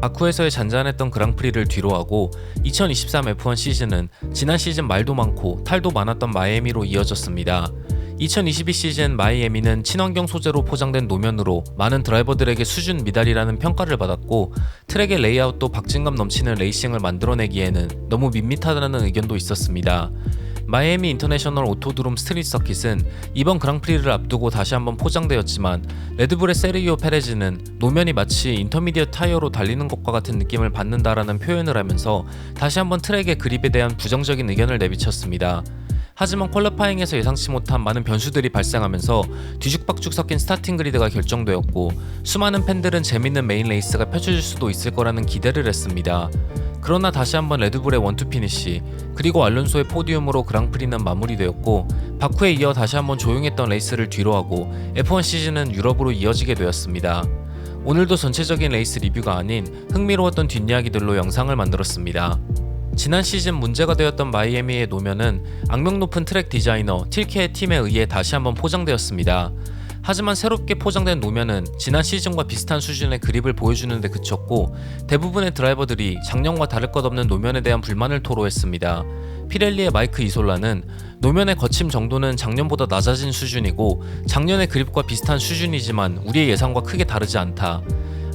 바쿠에서의 잔잔했던 그랑프리를 뒤로하고 2023 F1 시즌은 지난 시즌 말도 많고 탈도 많았던 마이애미로 이어졌습니다. 2022 시즌 마이애미는 친환경 소재로 포장된 노면으로 많은 드라이버들에게 수준 미달이라는 평가를 받았고, 트랙의 레이아웃도 박진감 넘치는 레이싱을 만들어내기에는 너무 밋밋하다는 의견도 있었습니다. 마이애미 인터내셔널 오토드롬 스트릿 서킷은 이번 그랑프리를 앞두고 다시 한번 포장되었지만, 레드불의 세르기오 페레즈는 노면이 마치 인터미디엇 타이어로 달리는 것과 같은 느낌을 받는다라는 표현을 하면서 다시 한번 트랙의 그립에 대한 부정적인 의견을 내비쳤습니다. 하지만 퀄리파잉에서 예상치 못한 많은 변수들이 발생하면서 뒤죽박죽 섞인 스타팅 그리드가 결정되었고, 수많은 팬들은 재밌는 메인 레이스가 펼쳐질 수도 있을 거라는 기대를 했습니다. 그러나 다시 한번 레드불의 원투 피니시, 그리고 알론소의 포디움으로 그랑프리는 마무리되었고, 바쿠에 이어 다시 한번 조용했던 레이스를 뒤로하고 F1 시즌은 유럽으로 이어지게 되었습니다. 오늘도 전체적인 레이스 리뷰가 아닌 흥미로웠던 뒷이야기들로 영상을 만들었습니다. 지난 시즌 문제가 되었던 마이애미의 노면은 악명 높은 트랙 디자이너 틸케의 팀에 의해 다시 한번 포장되었습니다. 하지만 새롭게 포장된 노면은 지난 시즌과 비슷한 수준의 그립을 보여주는 데 그쳤고, 대부분의 드라이버들이 작년과 다를 것 없는 노면에 대한 불만을 토로했습니다. 피렐리의 마이크 이솔라는 노면의 거침 정도는 작년보다 낮아진 수준이고 작년의 그립과 비슷한 수준이지만 우리의 예상과 크게 다르지 않다.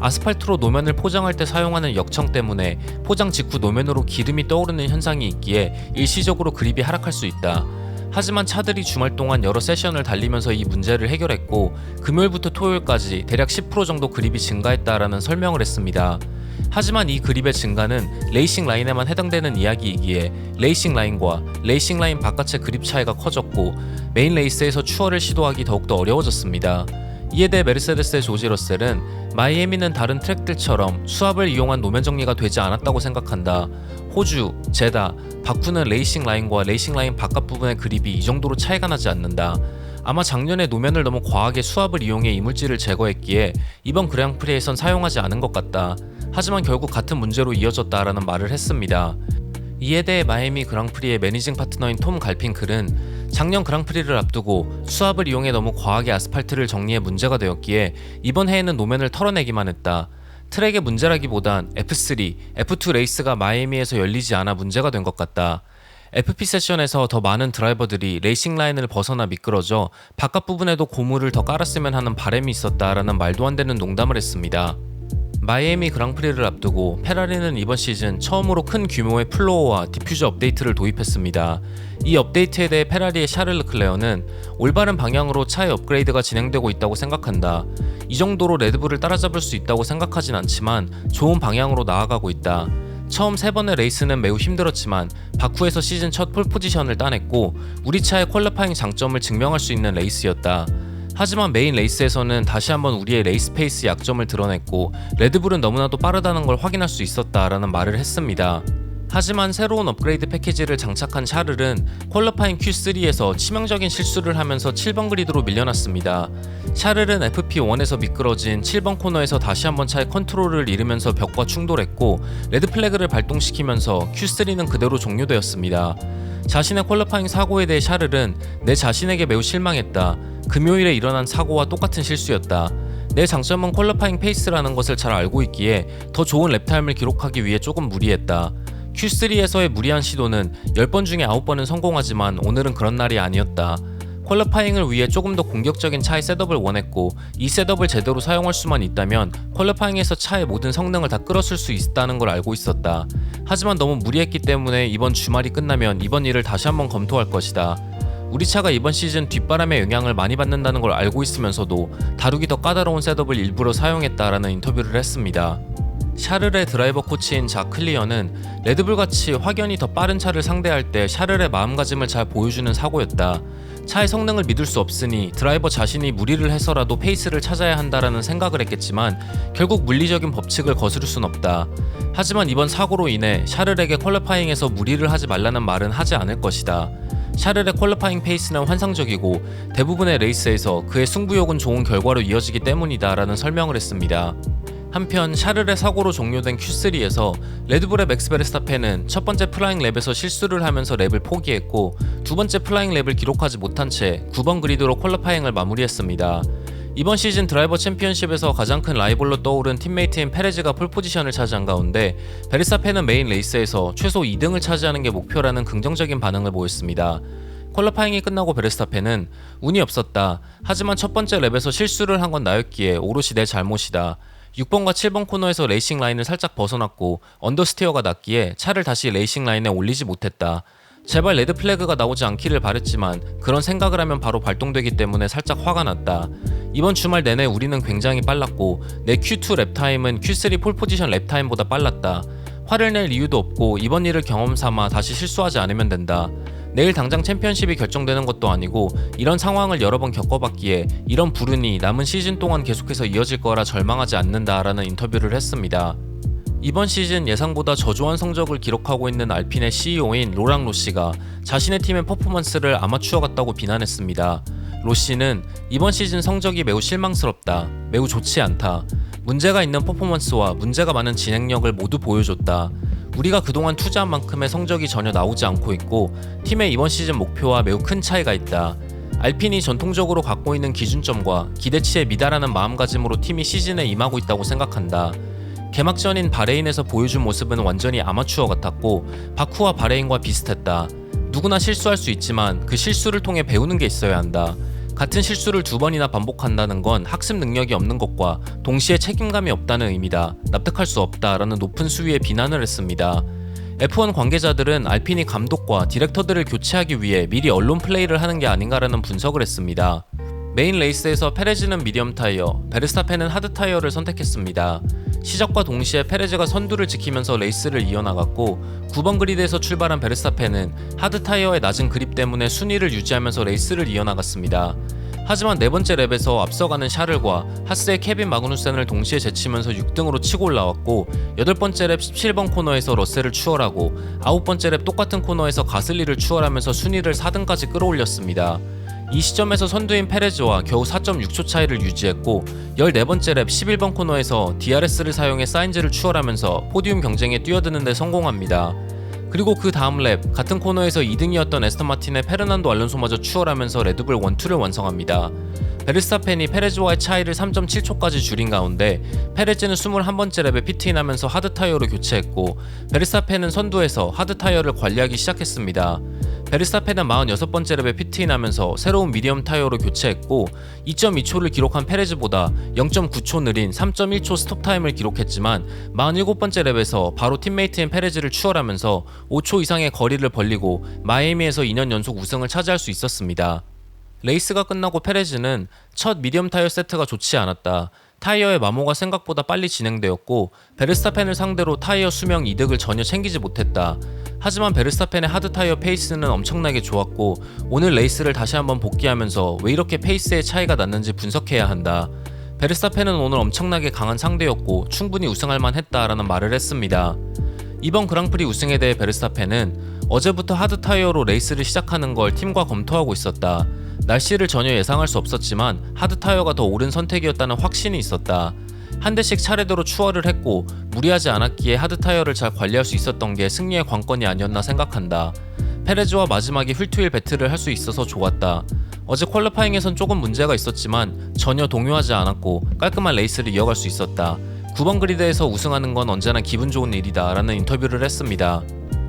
아스팔트로 노면을 포장할 때 사용하는 역청 때문에 포장 직후 노면으로 기름이 떠오르는 현상이 있기에 일시적으로 그립이 하락할 수 있다. 하지만 차들이 주말 동안 여러 세션을 달리면서 이 문제를 해결했고, 금요일부터 토요일까지 대략 10% 정도 그립이 증가했다라는 설명을 했습니다. 하지만 이 그립의 증가는 레이싱 라인에만 해당되는 이야기이기에 레이싱 라인과 레이싱 라인 바깥의 그립 차이가 커졌고, 메인 레이스에서 추월을 시도하기 더욱더 어려워졌습니다. 이에 대해 메르세데스의 조지 러셀은 마이애미는 다른 트랙들처럼 수압을 이용한 노면 정리가 되지 않았다고 생각한다. 호주, 제다, 바쿠는 레이싱 라인과 레이싱 라인 바깥 부분의 그립이 이 정도로 차이가 나지 않는다. 아마 작년에 노면을 너무 과하게 수압을 이용해 이물질을 제거했기에 이번 그랑프리에선 사용하지 않은 것 같다. 하지만 결국 같은 문제로 이어졌다라는 말을 했습니다. 이에 대해 마이애미 그랑프리의 매니징 파트너인 톰 갈핑클은 작년 그랑프리를 앞두고 수압을 이용해 너무 과하게 아스팔트를 정리해 문제가 되었기에 이번 해에는 노면을 털어내기만 했다. 트랙의 문제라기보단 F3, F2 레이스가 마이애미에서 열리지 않아 문제가 된 것 같다. FP 세션에서 더 많은 드라이버들이 레이싱 라인을 벗어나 미끄러져 바깥 부분에도 고무를 더 깔았으면 하는 바람이 있었다라는 말도 안 되는 농담을 했습니다. 마이애미 그랑프리를 앞두고 페라리는 이번 시즌 처음으로 큰 규모의 플로어와 디퓨저 업데이트를 도입했습니다. 이 업데이트에 대해 페라리의 샤를 르클레어는 올바른 방향으로 차의 업그레이드가 진행되고 있다고 생각한다. 이 정도로 레드불을 따라잡을 수 있다고 생각하진 않지만 좋은 방향으로 나아가고 있다. 처음 3번의 레이스는 매우 힘들었지만 바쿠에서 시즌 첫 폴포지션을 따냈고 우리 차의 퀄리파잉 장점을 증명할 수 있는 레이스였다. 하지만 메인 레이스에서는 다시 한번 우리의 레이스 페이스 약점을 드러냈고 레드불은 너무나도 빠르다는 걸 확인할 수 있었다라는 말을 했습니다. 하지만 새로운 업그레이드 패키지를 장착한 샤를은 퀄리파잉 Q3에서 치명적인 실수를 하면서 7번 그리드로 밀려났습니다. 샤를은 FP1에서 미끄러진 7번 코너에서 다시 한번 차의 컨트롤을 잃으면서 벽과 충돌했고 레드 플래그를 발동시키면서 Q3는 그대로 종료되었습니다. 자신의 퀄리파잉 사고에 대해 샤를은 내 자신에게 매우 실망했다. 금요일에 일어난 사고와 똑같은 실수였다. 내 장점은 퀄리파잉 페이스라는 것을 잘 알고 있기에 더 좋은 랩타임을 기록하기 위해 조금 무리했다. Q3에서의 무리한 시도는 10번 중에 9번은 성공하지만 오늘은 그런 날이 아니었다. 퀄리파잉을 위해 조금 더 공격적인 차의 셋업을 원했고 이 셋업을 제대로 사용할 수만 있다면 퀄리파잉에서 차의 모든 성능을 다 끌어쓸 수 있다는 걸 알고 있었다. 하지만 너무 무리했기 때문에 이번 주말이 끝나면 이번 일을 다시 한번 검토할 것이다. 우리 차가 이번 시즌 뒷바람의 영향을 많이 받는다는 걸 알고 있으면서도 다루기 더 까다로운 셋업을 일부러 사용했다라는 인터뷰를 했습니다. 샤를의 드라이버 코치인 자 클리어는 레드불같이 확연히 더 빠른 차를 상대할 때 샤를의 마음가짐을 잘 보여주는 사고였다. 차의 성능을 믿을 수 없으니 드라이버 자신이 무리를 해서라도 페이스를 찾아야 한다라는 생각을 했겠지만 결국 물리적인 법칙을 거스를 순 없다. 하지만 이번 사고로 인해 샤를에게 퀄리파잉에서 무리를 하지 말라는 말은 하지 않을 것이다. 샤를의 퀄리파잉 페이스는 환상적이고 대부분의 레이스에서 그의 승부욕은 좋은 결과로 이어지기 때문이다 라는 설명을 했습니다. 한편 샤를의 사고로 종료된 Q3에서 레드불의 맥스 베르스타펜은 첫 번째 플라잉 랩에서 실수를 하면서 랩을 포기했고 두 번째 플라잉 랩을 기록하지 못한 채 9번 그리드로 퀄리파잉을 마무리했습니다. 이번 시즌 드라이버 챔피언십에서 가장 큰 라이벌로 떠오른 팀메이트인 페레즈가 폴포지션을 차지한 가운데 베르스타펜은 메인 레이스에서 최소 2등을 차지하는 게 목표라는 긍정적인 반응을 보였습니다. 퀄리파잉이 끝나고 베르스타펜은 운이 없었다. 하지만 첫 번째 랩에서 실수를 한 건 나였기에 오롯이 내 잘못이다. 6번과 7번 코너에서 레이싱 라인을 살짝 벗어났고 언더스티어가 났기에 차를 다시 레이싱 라인에 올리지 못했다. 제발 레드 플래그가 나오지 않기를 바랬지만 그런 생각을 하면 바로 발동되기 때문에 살짝 화가 났다. 이번 주말 내내 우리는 굉장히 빨랐고 내 Q2 랩타임은 Q3 폴포지션 랩타임보다 빨랐다. 화를 낼 이유도 없고 이번 일을 경험 삼아 다시 실수하지 않으면 된다. 내일 당장 챔피언십이 결정되는 것도 아니고 이런 상황을 여러 번 겪어봤기에 이런 불운이 남은 시즌 동안 계속해서 이어질 거라 절망하지 않는다라는 인터뷰를 했습니다. 이번 시즌 예상보다 저조한 성적을 기록하고 있는 알핀의 CEO인 로랑 로시가 자신의 팀의 퍼포먼스를 아마추어 같다고 비난했습니다. 로시는 이번 시즌 성적이 매우 실망스럽다. 매우 좋지 않다. 문제가 있는 퍼포먼스와 문제가 많은 진행력을 모두 보여줬다. 우리가 그동안 투자한 만큼의 성적이 전혀 나오지 않고 있고 팀의 이번 시즌 목표와 매우 큰 차이가 있다. 알핀이 전통적으로 갖고 있는 기준점과 기대치에 미달하는 마음가짐으로 팀이 시즌에 임하고 있다고 생각한다. 개막전인 바레인에서 보여준 모습은 완전히 아마추어 같았고 바쿠와 바레인과 비슷했다. 누구나 실수할 수 있지만 그 실수를 통해 배우는 게 있어야 한다. 같은 실수를 2번이나 반복한다는 건 학습 능력이 없는 것과 동시에 책임감이 없다는 의미다. 납득할 수 없다라는 높은 수위의 비난을 했습니다. F1 관계자들은 알핀이 감독과 디렉터들을 교체하기 위해 미리 언론 플레이를 하는 게 아닌가라는 분석을 했습니다. 메인 레이스에서 페레즈는 미디엄 타이어, 베르스타펜은 하드 타이어를 선택했습니다. 시작과 동시에 페레즈가 선두를 지키면서 레이스를 이어나갔고 9번 그리드에서 출발한 베르스타펜은 하드 타이어의 낮은 그립 때문에 순위를 유지하면서 레이스를 이어나갔습니다. 하지만 네 번째 랩에서 앞서가는 샤를과 하스의 케빈 마그누센을 동시에 제치면서 6등으로 치고 올라왔고 8번째 랩 17번 코너에서 러셀을 추월하고 9번째 랩 똑같은 코너에서 가슬리를 추월하면서 순위를 4등까지 끌어올렸습니다. 이 시점에서 선두인 페레즈와 겨우 4.6초 차이를 유지했고 14번째 랩 11번 코너에서 DRS를 사용해 사인즈를 추월하면서 포디움 경쟁에 뛰어드는 데 성공합니다. 그리고 그 다음 랩 같은 코너에서 2등이었던 에스턴 마틴의 페르난도 알론소마저 추월하면서 레드불 1-2를 완성합니다. 베르스타펜이 페레즈와의 차이를 3.7초까지 줄인 가운데 페레즈는 21번째 랩에 피트인하면서 하드 타이어로 교체했고 베르스타펜은 선두에서 하드 타이어를 관리하기 시작했습니다. 베르스타펜은 46번째 랩에 피트인하면서 새로운 미디엄 타이어로 교체했고 2.2초를 기록한 페레즈보다 0.9초 느린 3.1초 스톱 타임을 기록했지만 47번째 랩에서 바로 팀메이트인 페레즈를 추월하면서 5초 이상의 거리를 벌리고 마이애미에서 2년 연속 우승을 차지할 수 있었습니다. 레이스가 끝나고 페레즈는 첫 미디엄 타이어 세트가 좋지 않았다. 타이어의 마모가 생각보다 빨리 진행되었고 베르스타펜을 상대로 타이어 수명 이득을 전혀 챙기지 못했다. 하지만 베르스타펜의 하드 타이어 페이스는 엄청나게 좋았고 오늘 레이스를 다시 한번 복귀하면서 왜 이렇게 페이스의 차이가 났는지 분석해야 한다. 베르스타펜은 오늘 엄청나게 강한 상대였고 충분히 우승할 만했다라는 말을 했습니다. 이번 그랑프리 우승에 대해 베르스타펜은 어제부터 하드 타이어로 레이스를 시작하는 걸 팀과 검토하고 있었다. 날씨를 전혀 예상할 수 없었지만 하드 타이어가 더 옳은 선택이었다는 확신이 있었다. 한 대씩 차례대로 추월을 했고 무리하지 않았기에 하드 타이어를 잘 관리할 수 있었던 게 승리의 관건이 아니었나 생각한다. 페레즈와 마지막에 휠투힐 배틀을 할 수 있어서 좋았다. 어제 퀄리파잉에선 조금 문제가 있었지만 전혀 동요하지 않았고 깔끔한 레이스를 이어갈 수 있었다. 9번 그리드에서 우승하는 건 언제나 기분 좋은 일이다 라는 인터뷰를 했습니다.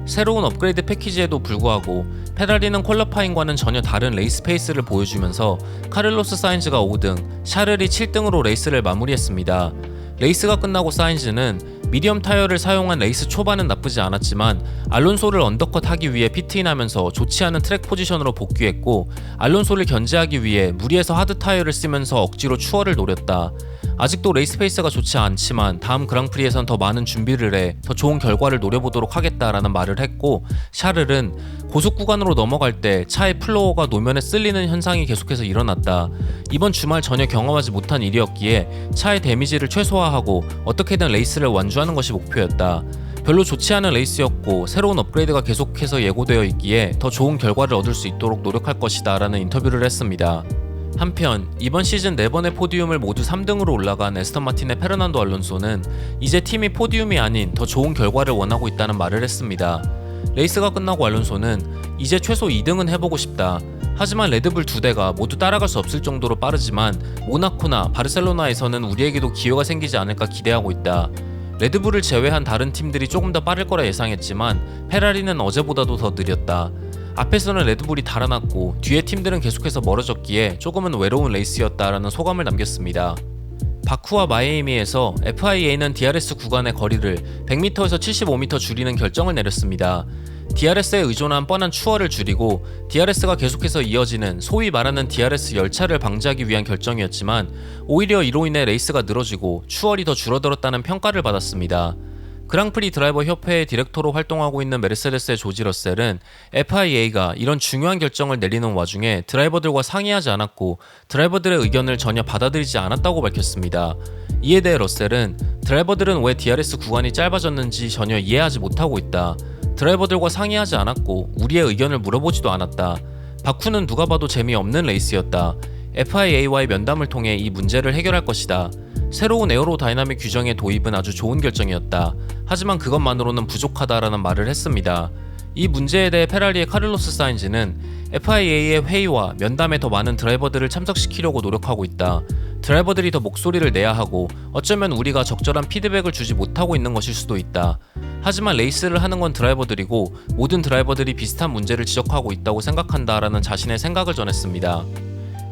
새로운 업그레이드 패키지에도 불구하고 페라리는 퀄리파잉과는 전혀 다른 레이스 페이스를 보여주면서 카를로스 사인즈가 5등, 샤를이 7등으로 레이스를 마무리했습니다. 레이스가 끝나고 사인즈는 미디엄 타이어를 사용한 레이스 초반은 나쁘지 않았지만 알론소를 언더컷하기 위해 피트인하면서 좋지 않은 트랙 포지션으로 복귀했고 알론소를 견제하기 위해 무리해서 하드 타이어를 쓰면서 억지로 추월을 노렸다. 아직도 레이스 페이스가 좋지 않지만 다음 그랑프리에선 더 많은 준비를 해 더 좋은 결과를 노려보도록 하겠다라는 말을 했고 샤를은 고속 구간으로 넘어갈 때 차의 플로어가 노면에 쓸리는 현상이 계속해서 일어났다. 이번 주말 전혀 경험하지 못한 일이었기에 차의 데미지를 최소화하고 어떻게든 레이스를 완주하는 것이 목표였다. 별로 좋지 않은 레이스였고 새로운 업그레이드가 계속해서 예고되어 있기에 더 좋은 결과를 얻을 수 있도록 노력할 것이다 라는 인터뷰를 했습니다. 한편 이번 시즌 4번의 포디움을 모두 3등으로 올라간 에스턴 마틴의 페르난도 알론소는 이제 팀이 포디움이 아닌 더 좋은 결과를 원하고 있다는 말을 했습니다. 레이스가 끝나고 알론소는 이제 최소 2등은 해보고 싶다. 하지만 레드불 두 대가 모두 따라갈 수 없을 정도로 빠르지만 모나코나 바르셀로나에서는 우리에게도 기회가 생기지 않을까 기대하고 있다. 레드불을 제외한 다른 팀들이 조금 더 빠를 거라 예상했지만 페라리는 어제보다도 더 느렸다. 앞에서는 레드불이 달아났고 뒤에 팀들은 계속해서 멀어졌기에 조금은 외로운 레이스였다라는 소감을 남겼습니다. 바쿠와 마이애미에서 FIA는 DRS 구간의 거리를 100m에서 75m 줄이는 결정을 내렸습니다. DRS에 의존한 뻔한 추월을 줄이고 DRS가 계속해서 이어지는 소위 말하는 DRS 열차를 방지하기 위한 결정이었지만 오히려 이로 인해 레이스가 늘어지고 추월이 더 줄어들었다는 평가를 받았습니다. 그랑프리 드라이버 협회의 디렉터로 활동하고 있는 메르세데스의 조지 러셀은 FIA가 이런 중요한 결정을 내리는 와중에 드라이버들과 상의하지 않았고 드라이버들의 의견을 전혀 받아들이지 않았다고 밝혔습니다. 이에 대해 러셀은 드라이버들은 왜 DRS 구간이 짧아졌는지 전혀 이해하지 못하고 있다. 드라이버들과 상의하지 않았고 우리의 의견을 물어보지도 않았다. 바쿠는 누가 봐도 재미없는 레이스였다. FIA와의 면담을 통해 이 문제를 해결할 것이다. 새로운 에어로다이나믹 규정의 도입은 아주 좋은 결정이었다. 하지만 그것만으로는 부족하다라는 말을 했습니다. 이 문제에 대해 페라리의 카를로스 사인즈는 FIA의 회의와 면담에 더 많은 드라이버들을 참석시키려고 노력하고 있다. 드라이버들이 더 목소리를 내야 하고 어쩌면 우리가 적절한 피드백을 주지 못하고 있는 것일 수도 있다. 하지만 레이스를 하는 건 드라이버들이고 모든 드라이버들이 비슷한 문제를 지적하고 있다고 생각한다라는 자신의 생각을 전했습니다.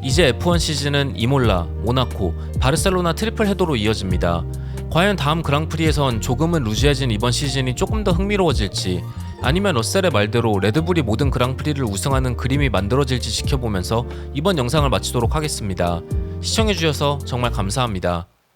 이제 F1 시즌은 이몰라, 모나코, 바르셀로나 트리플 헤더로 이어집니다. 과연 다음 그랑프리에선 조금은 루즈해진 이번 시즌이 조금 더 흥미로워질지 아니면 러셀의 말대로 레드불이 모든 그랑프리를 우승하는 그림이 만들어질지 지켜보면서 이번 영상을 마치도록 하겠습니다. 시청해주셔서 정말 감사합니다.